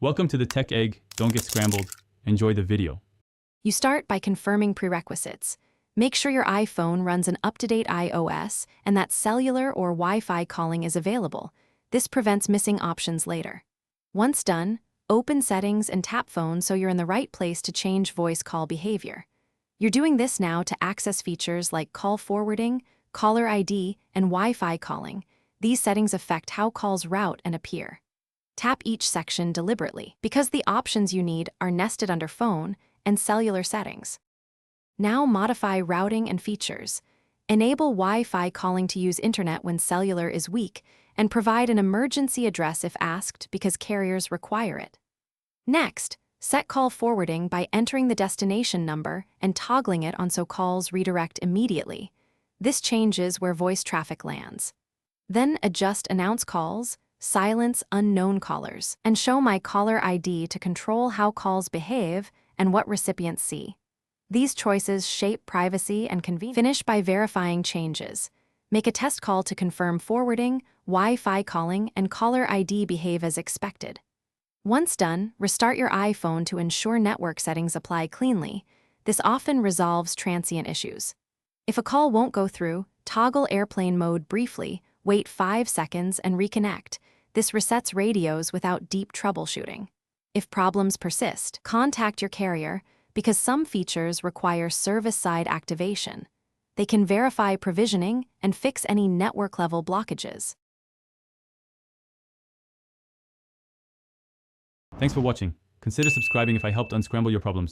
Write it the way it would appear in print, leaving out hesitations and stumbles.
Welcome to the Tech Egg. Don't get scrambled. Enjoy the video. You start by confirming prerequisites. Make sure your iPhone runs an up-to-date iOS and that cellular or Wi-Fi calling is available. This prevents missing options later. Once done, open Settings and tap Phone so you're in the right place to change voice call behavior. You're doing this now to access features like call forwarding, caller ID, and Wi-Fi calling. These settings affect how calls route and appear. Tap each section deliberately, because the options you need are nested under Phone and Cellular settings. Now modify routing and features. Enable Wi-Fi calling to use internet when cellular is weak, and provide an emergency address if asked because carriers require it. Next, set call forwarding by entering the destination number and toggling it on so calls redirect immediately. This changes where voice traffic lands. Then adjust announce calls, silence unknown callers, and show my caller ID to control how calls behave and what recipients see. These choices shape privacy and convenience. Finish by verifying changes. Make a test call to confirm forwarding, Wi-Fi calling, and caller ID behave as expected. Once done, restart your iPhone to ensure network settings apply cleanly. This often resolves transient issues. If a call won't go through, toggle airplane mode briefly, wait 5 seconds, and reconnect. This resets radios without deep troubleshooting. If problems persist, contact your carrier because some features require service-side activation. They can verify provisioning and fix any network-level blockages. Thanks for watching. Consider subscribing if I helped unscramble your problems.